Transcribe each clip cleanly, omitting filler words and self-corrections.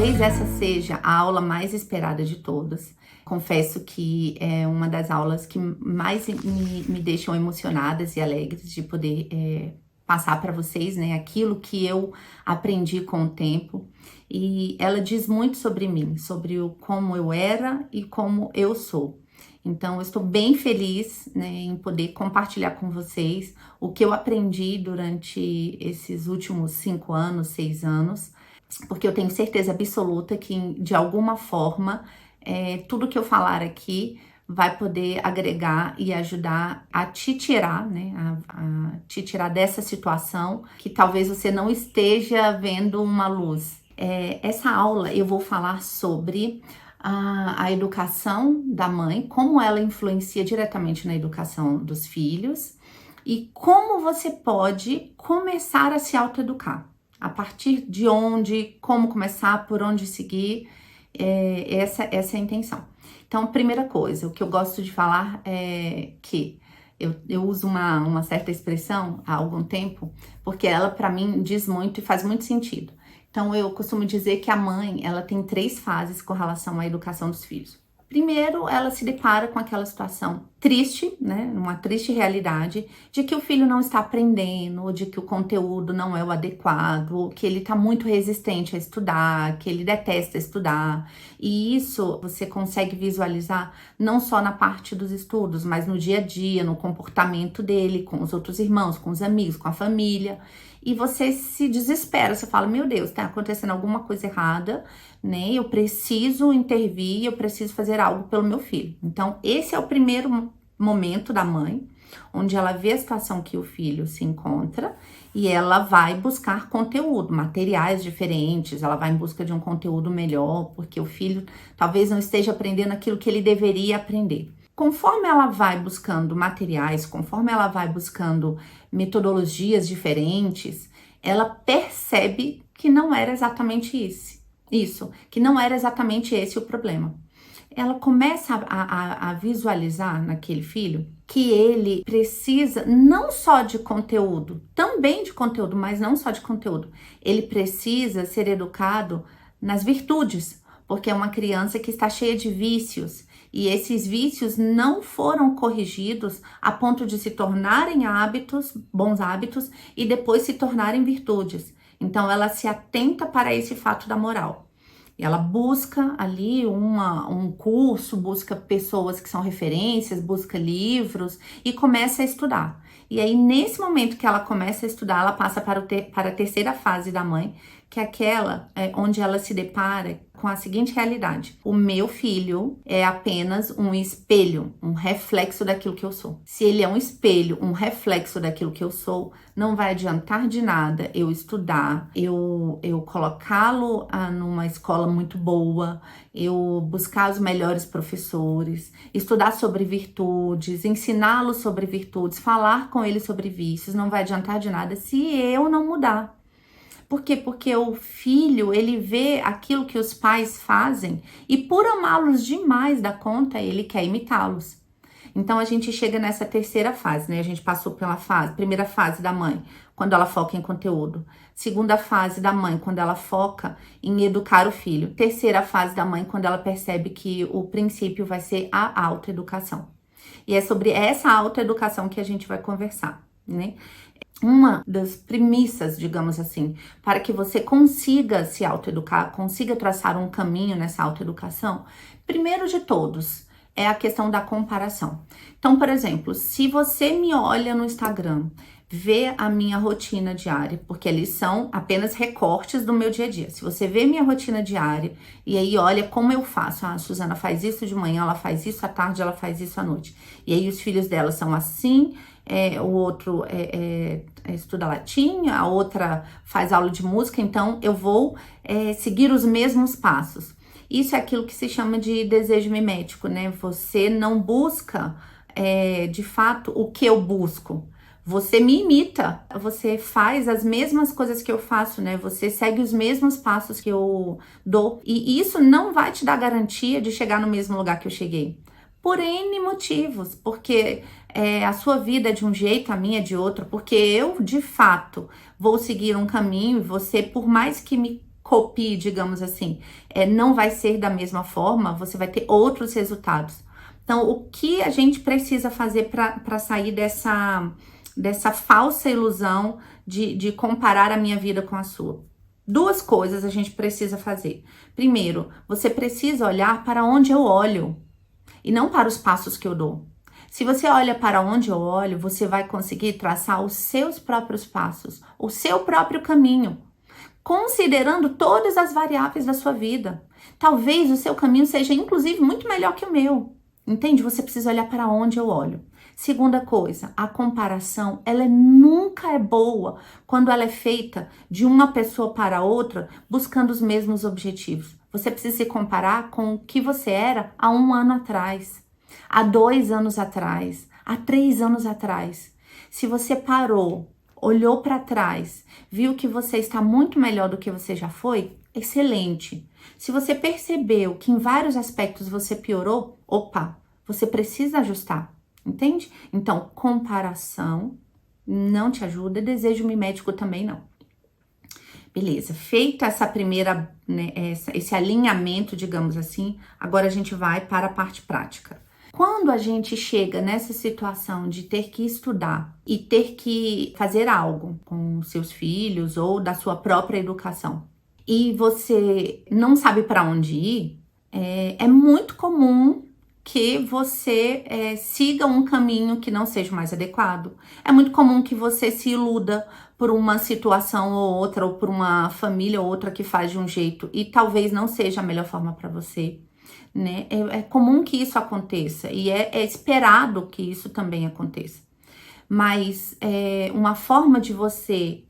Talvez essa seja a aula mais esperada de todas. Confesso que é uma das aulas que mais me deixam emocionadas e alegres de poder passar para vocês, né, aquilo que eu aprendi com o tempo. E ela diz muito sobre mim, sobre como eu era e como eu sou. Então, eu estou bem feliz, né, em poder compartilhar com vocês o que eu aprendi durante esses últimos 5 anos, 6 anos, porque eu tenho certeza absoluta que, de alguma forma, tudo que eu falar aqui vai poder agregar e ajudar a te tirar, né, a te tirar dessa situação que talvez você não esteja vendo uma luz. Essa aula eu vou falar sobre a educação da mãe, como ela influencia diretamente na educação dos filhos e como você pode começar a se autoeducar. A partir de onde, como começar, por onde seguir, essa é a intenção. Então, primeira coisa, o que eu gosto de falar é que eu uso uma certa expressão há algum tempo, porque ela, para mim, diz muito e faz muito sentido. Então, eu costumo dizer que a mãe, ela tem 3 fases com relação à educação dos filhos. Primeiro, ela se depara com aquela situação triste, né, uma triste realidade de que o filho não está aprendendo, ou de que o conteúdo não é o adequado, ou que ele está muito resistente a estudar, que ele detesta estudar. E isso você consegue visualizar não só na parte dos estudos, mas no dia a dia, no comportamento dele, com os outros irmãos, com os amigos, com a família. E você se desespera, você fala, meu Deus, tá acontecendo alguma coisa errada, né? Eu preciso intervir, eu preciso fazer algo pelo meu filho. Então, esse é o primeiro momento da mãe, onde ela vê a situação que o filho se encontra e ela vai buscar conteúdo, materiais diferentes, ela vai em busca de um conteúdo melhor, porque o filho talvez não esteja aprendendo aquilo que ele deveria aprender. Conforme ela vai buscando materiais, conforme ela vai buscando metodologias diferentes, ela percebe que não era exatamente isso, que não era exatamente esse o problema. Ela começa a visualizar naquele filho que ele precisa não só de conteúdo, também de conteúdo, mas não só de conteúdo. Ele precisa ser educado nas virtudes, porque é uma criança que está cheia de vícios. E esses vícios não foram corrigidos a ponto de se tornarem hábitos, bons hábitos, e depois se tornarem virtudes. Então, ela se atenta para esse fato da moral. E ela busca ali um curso, busca pessoas que são referências, busca livros e começa a estudar. E aí, nesse momento que ela começa a estudar, ela passa para a terceira fase da mãe, que é aquela onde ela se depara com a seguinte realidade: o meu filho é apenas um espelho, um reflexo daquilo que eu sou. Se ele é um espelho, um reflexo daquilo que eu sou, não vai adiantar de nada eu estudar, eu colocá-lo numa escola muito boa, eu buscar os melhores professores, estudar sobre virtudes, ensiná-lo sobre virtudes, falar com ele sobre vícios, não vai adiantar de nada se eu não mudar. Por quê? Porque o filho, ele vê aquilo que os pais fazem e por amá-los demais da conta, ele quer imitá-los. Então, a gente chega nessa terceira fase, né? A gente passou pela primeira fase da mãe, quando ela foca em conteúdo. Segunda fase da mãe, quando ela foca em educar o filho. Terceira fase da mãe, quando ela percebe que o princípio vai ser a autoeducação. E é sobre essa autoeducação que a gente vai conversar, né? Uma das premissas, digamos assim, para que você consiga se autoeducar, consiga traçar um caminho nessa autoeducação, primeiro de todos, é a questão da comparação. Então, por exemplo, se você me olha no Instagram, vê a minha rotina diária, porque ali são apenas recortes do meu dia a dia. Se você vê minha rotina diária e aí olha como eu faço, a Suzana faz isso de manhã, ela faz isso à tarde, ela faz isso à noite. E aí os filhos dela são assim, o outro estuda latim, a outra faz aula de música, então eu vou seguir os mesmos passos. Isso é aquilo que se chama de desejo mimético, né? Você não busca, de fato, o que eu busco. Você me imita, você faz as mesmas coisas que eu faço, né? Você segue os mesmos passos que eu dou. E isso não vai te dar garantia de chegar no mesmo lugar que eu cheguei. Por N motivos, porque a sua vida é de um jeito, a minha é de outro, porque eu, de fato, vou seguir um caminho e você, por mais que me copie, digamos assim, não vai ser da mesma forma, você vai ter outros resultados. Então, o que a gente precisa fazer para sair dessa falsa ilusão de comparar a minha vida com a sua? Duas coisas a gente precisa fazer. Primeiro, você precisa olhar para onde eu olho e não para os passos que eu dou. Se você olha para onde eu olho, você vai conseguir traçar os seus próprios passos, o seu próprio caminho, considerando todas as variáveis da sua vida. Talvez o seu caminho seja, inclusive, muito melhor que o meu. Entende? Você precisa olhar para onde eu olho. Segunda coisa, a comparação, ela nunca é boa quando ela é feita de uma pessoa para outra, buscando os mesmos objetivos. Você precisa se comparar com o que você era há 1 ano atrás, há 2 anos atrás, há 3 anos atrás. Se você parou, olhou para trás, viu que você está muito melhor do que você já foi, excelente. Se você percebeu que em vários aspectos você piorou, opa, você precisa ajustar, entende? Então, comparação não te ajuda e desejo mimético também não. Beleza, feita essa primeira, né, esse alinhamento, digamos assim, agora a gente vai para a parte prática. Quando a gente chega nessa situação de ter que estudar e ter que fazer algo com seus filhos ou da sua própria educação e você não sabe para onde ir, é muito comum que você siga um caminho que não seja mais adequado. É muito comum que você se iluda por uma situação ou outra, ou por uma família ou outra que faz de um jeito e talvez não seja a melhor forma para você, né? É comum que isso aconteça e é esperado que isso também aconteça. Mas uma forma de você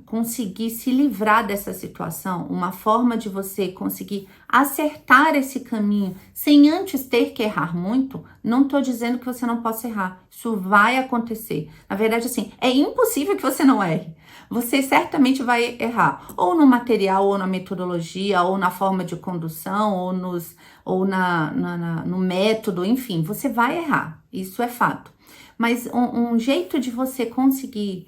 conseguir se livrar dessa situação, uma forma de você conseguir acertar esse caminho sem antes ter que errar muito, não tô dizendo que você não possa errar, isso vai acontecer. Na verdade, assim, é impossível que você não erre. Você certamente vai errar, ou no material, ou na metodologia, ou na forma de condução, ou no método, enfim, você vai errar, isso é fato. Mas um jeito de você conseguir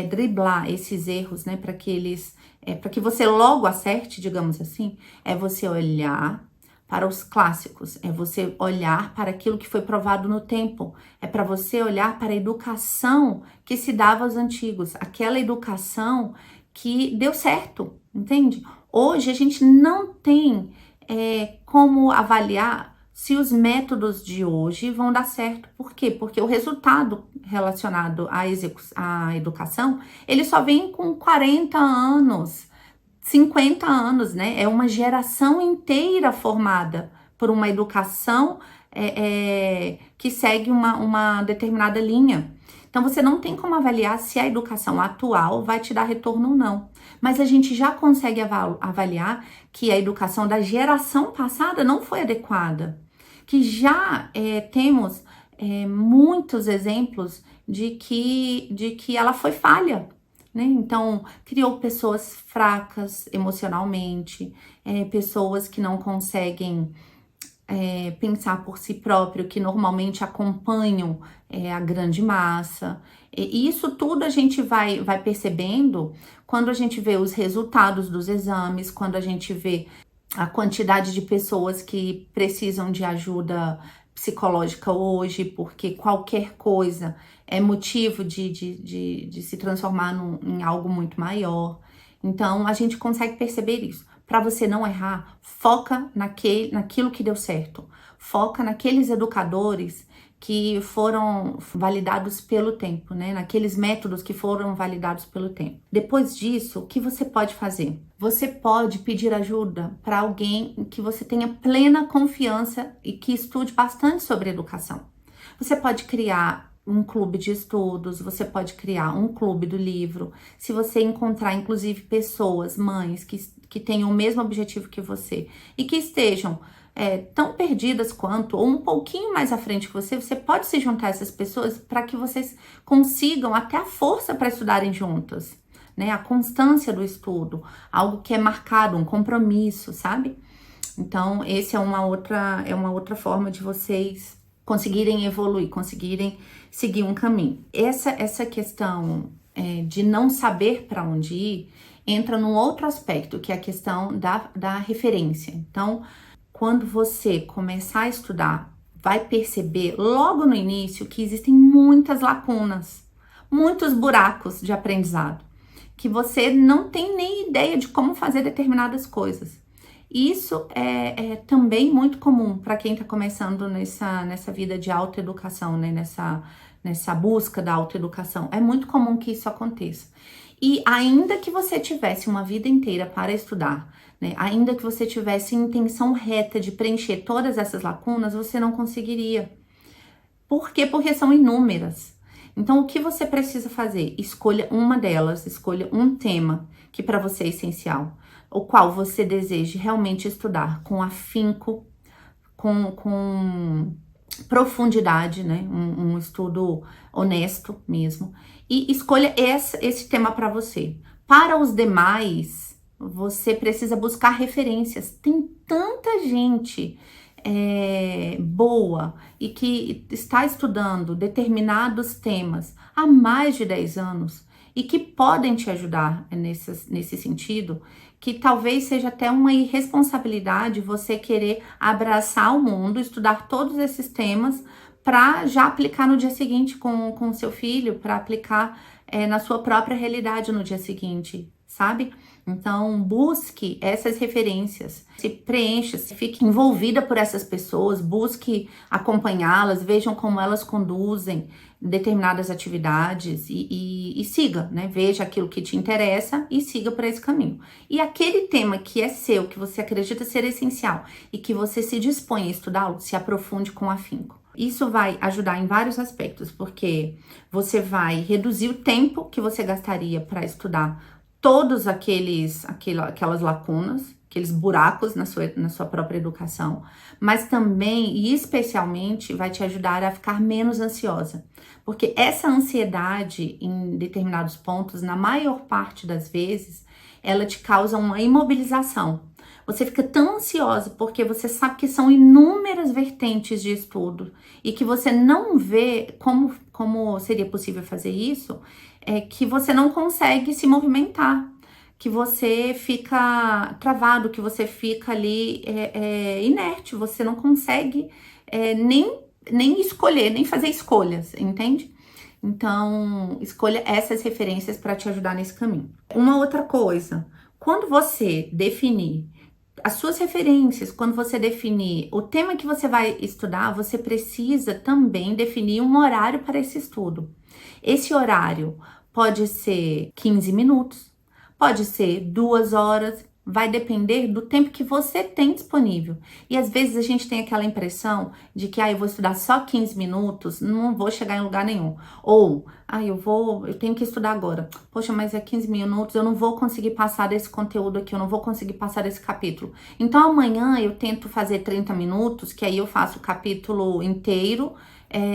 driblar esses erros, né, para que você logo acerte, digamos assim, é você olhar para os clássicos, é você olhar para aquilo que foi provado no tempo, é para você olhar para a educação que se dava aos antigos, aquela educação que deu certo, entende? Hoje a gente não tem como avaliar se os métodos de hoje vão dar certo. Por quê? Porque o resultado relacionado à educação, ele só vem com 40 anos, 50 anos, né? É uma geração inteira formada por uma educação que segue uma determinada linha. Então, você não tem como avaliar se a educação atual vai te dar retorno ou não. Mas a gente já consegue avaliar que a educação da geração passada não foi adequada. Que já temos muitos exemplos de que ela foi falha, né? Então, criou pessoas fracas emocionalmente, pessoas que não conseguem pensar por si próprio, que normalmente acompanham a grande massa. E isso tudo a gente vai percebendo quando a gente vê os resultados dos exames, quando a gente vê a quantidade de pessoas que precisam de ajuda psicológica hoje, porque qualquer coisa é motivo de se transformar em algo muito maior. Então, a gente consegue perceber isso. Para você não errar, foca naquilo que deu certo. Foca naqueles educadores que foram validados pelo tempo, né? Naqueles métodos que foram validados pelo tempo. Depois disso, o que você pode fazer? Você pode pedir ajuda para alguém que você tenha plena confiança e que estude bastante sobre educação. Você pode criar um clube de estudos, você pode criar um clube do livro. Se você encontrar, inclusive, pessoas, mães, que tenham o mesmo objetivo que você e que estejam tão perdidas quanto, ou um pouquinho mais à frente que você pode se juntar a essas pessoas para que vocês consigam até a força para estudarem juntas, né? A constância do estudo, algo que é marcado, um compromisso, sabe? Então, esse é uma outra forma de vocês conseguirem evoluir, conseguirem seguir um caminho. Essa questão de não saber para onde ir, entra num outro aspecto, que é a questão da referência. Então, quando você começar a estudar, vai perceber logo no início que existem muitas lacunas, muitos buracos de aprendizado, que você não tem nem ideia de como fazer determinadas coisas. Isso é também muito comum para quem está começando nessa vida de autoeducação, né? Nessa busca da autoeducação. É muito comum que isso aconteça. E ainda que você tivesse uma vida inteira para estudar, né? Ainda que você tivesse intenção reta de preencher todas essas lacunas, você não conseguiria. Por quê? Porque são inúmeras. Então, o que você precisa fazer? Escolha uma delas, escolha um tema que para você é essencial, o qual você deseja realmente estudar com afinco, com profundidade, né? Um estudo honesto mesmo. E escolha esse tema para você. Para os demais, você precisa buscar referências. Tem tanta gente boa e que está estudando determinados temas há mais de 10 anos e que podem te ajudar nesse sentido, que talvez seja até uma irresponsabilidade você querer abraçar o mundo, estudar todos esses temas para já aplicar no dia seguinte com o seu filho, para aplicar na sua própria realidade no dia seguinte, sabe? Então, busque essas referências, se preencha, se fique envolvida por essas pessoas, busque acompanhá-las, vejam como elas conduzem determinadas atividades e siga, né? Veja aquilo que te interessa e siga por esse caminho. E aquele tema que é seu, que você acredita ser essencial e que você se dispõe a estudá-lo, se aprofunde com afinco. Isso vai ajudar em vários aspectos, porque você vai reduzir o tempo que você gastaria para estudar todos aquelas lacunas, aqueles buracos na sua própria educação, mas também e especialmente vai te ajudar a ficar menos ansiosa, porque essa ansiedade em determinados pontos, na maior parte das vezes, ela te causa uma imobilização. Você fica tão ansiosa porque você sabe que são inúmeras vertentes de estudo e que você não vê como seria possível fazer isso, que você não consegue se movimentar, que você fica travado, que você fica ali inerte, você não consegue nem escolher, nem fazer escolhas, entende? Então, escolha essas referências para te ajudar nesse caminho. Uma outra coisa, quando você definir as suas referências, quando você definir o tema que você vai estudar, você precisa também definir um horário para esse estudo. Esse horário pode ser 15 minutos, pode ser 2 horas, vai depender do tempo que você tem disponível. E às vezes a gente tem aquela impressão de que eu vou estudar só 15 minutos, não vou chegar em lugar nenhum. Ou, eu tenho que estudar agora. Poxa, mas é 15 minutos, eu não vou conseguir passar desse conteúdo aqui, eu não vou conseguir passar desse capítulo. Então amanhã eu tento fazer 30 minutos, que aí eu faço o capítulo inteiro,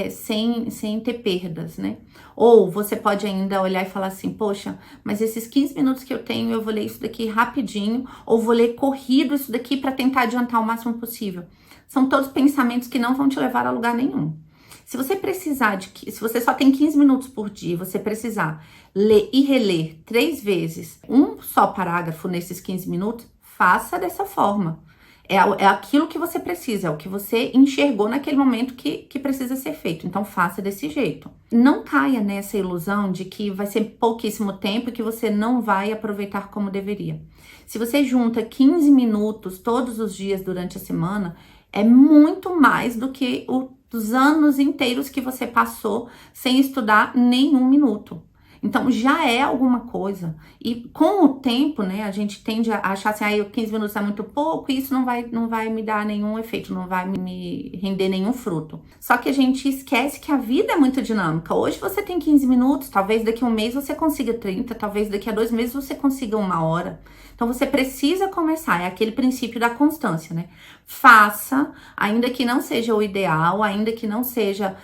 sem ter perdas, né? Ou você pode ainda olhar e falar assim, poxa, mas esses 15 minutos que eu tenho, eu vou ler isso daqui rapidinho, ou vou ler corrido isso daqui para tentar adiantar o máximo possível. São todos pensamentos que não vão te levar a lugar nenhum. Se você se você só tem 15 minutos por dia, você precisar ler e reler 3 vezes um só parágrafo nesses 15 minutos, faça dessa forma. É aquilo que você precisa, é o que você enxergou naquele momento que precisa ser feito. Então, faça desse jeito. Não caia nessa ilusão de que vai ser pouquíssimo tempo e que você não vai aproveitar como deveria. Se você junta 15 minutos todos os dias durante a semana, é muito mais do que os anos inteiros que você passou sem estudar nenhum minuto. Então, já é alguma coisa. E com o tempo, né, a gente tende a achar assim, 15 minutos é muito pouco e isso não vai me dar nenhum efeito, não vai me render nenhum fruto. Só que a gente esquece que a vida é muito dinâmica. Hoje você tem 15 minutos, talvez daqui a um mês você consiga 30, talvez daqui a 2 meses você consiga 1 hora. Então, você precisa começar, é aquele princípio da constância, né? Faça, ainda que não seja o ideal, ainda que não seja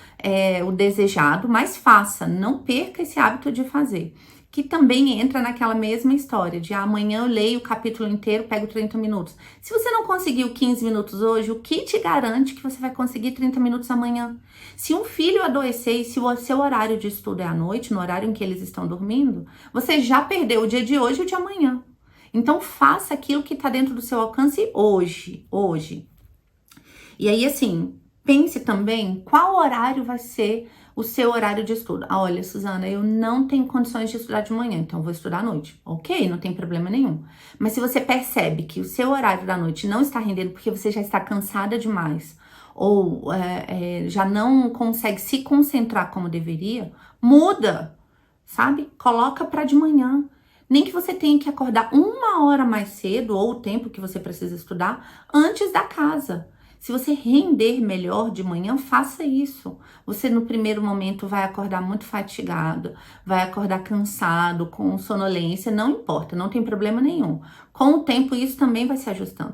o desejado, mas faça, não perca esse hábito de fazer. que também entra naquela mesma história de amanhã eu leio o capítulo inteiro, pego 30 minutos. Se você não conseguiu 15 minutos hoje, o que te garante que você vai conseguir 30 minutos amanhã? Se um filho adoecer e se o seu horário de estudo é à noite, no horário em que eles estão dormindo, você já perdeu o dia de hoje e o de amanhã. Então faça aquilo que está dentro do seu alcance hoje. E aí, assim, pense também qual horário vai ser o seu horário de estudo. Ah, olha, Suzana, eu não tenho condições de estudar de manhã, então eu vou estudar à noite. Ok, não tem problema nenhum. Mas se você percebe que o seu horário da noite não está rendendo porque você já está cansada demais, ou já não consegue se concentrar como deveria, muda, sabe? Coloca para de manhã. Nem que você tenha que acordar 1 hora mais cedo, ou o tempo que você precisa estudar, antes da casa. Se você render melhor de manhã, faça isso. Você no primeiro momento vai acordar muito fatigado, vai acordar cansado, com sonolência, não importa, não tem problema nenhum. Com o tempo isso também vai se ajustando.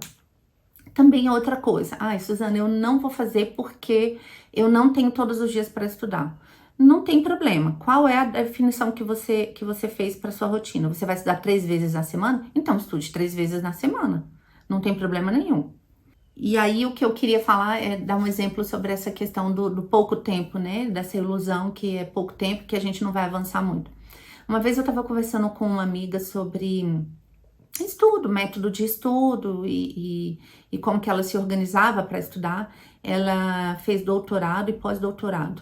Também é outra coisa. Ai, Suzana, eu não vou fazer porque eu não tenho todos os dias para estudar. Não tem problema. Qual é a definição que você fez para sua rotina? Você vai estudar 3 vezes na semana? Então estude 3 vezes na semana. Não tem problema nenhum. E aí o que eu queria falar é dar um exemplo sobre essa questão do pouco tempo, né? Dessa ilusão que é pouco tempo, que a gente não vai avançar muito. Uma vez eu estava conversando com uma amiga sobre estudo, método de estudo e como que ela se organizava para estudar. Ela fez doutorado e pós-doutorado.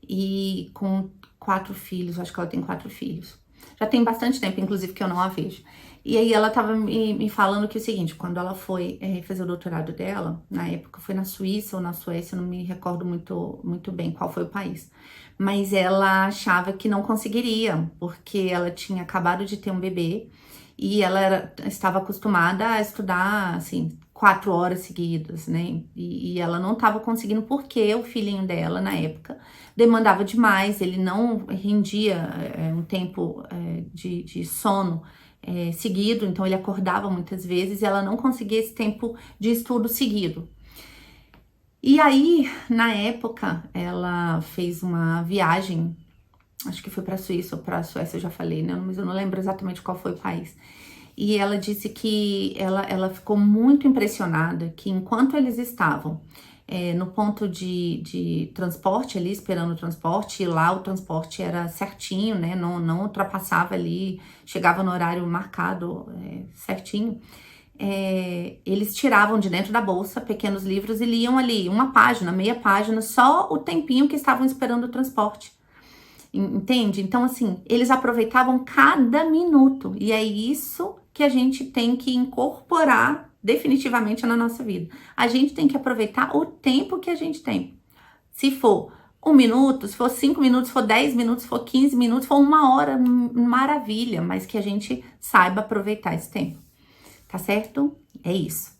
E com 4 filhos, acho que ela tem 4 filhos. Já tem bastante tempo, inclusive, que eu não a vejo. E aí ela tava me falando que é o seguinte, quando ela foi fazer o doutorado dela, na época foi na Suíça ou na Suécia, não me recordo muito bem qual foi o país. Mas ela achava que não conseguiria, porque ela tinha acabado de ter um bebê e ela estava acostumada a estudar, assim, 4 horas seguidas, né? E ela não estava conseguindo porque o filhinho dela, na época, demandava demais, ele não rendia um tempo de sono seguido, então ele acordava muitas vezes e ela não conseguia esse tempo de estudo seguido. E aí, na época, ela fez uma viagem, acho que foi para a Suíça ou para a Suécia, eu já falei, né? Mas eu não lembro exatamente qual foi o país. E ela disse que ela ficou muito impressionada que enquanto eles estavam no ponto de transporte ali, esperando o transporte, e lá o transporte era certinho, né? Não ultrapassava ali, chegava no horário marcado certinho. Eles tiravam de dentro da bolsa pequenos livros e liam ali uma página, meia página, só o tempinho que estavam esperando o transporte. Entende? Então, assim, eles aproveitavam cada minuto. E é isso que a gente tem que incorporar definitivamente na nossa vida. A gente tem que aproveitar o tempo que a gente tem. Se for 1 minuto, se for 5 minutos, se for 10 minutos, se for 15 minutos, se for 1 hora, maravilha. Mas que a gente saiba aproveitar esse tempo. Tá certo? É isso.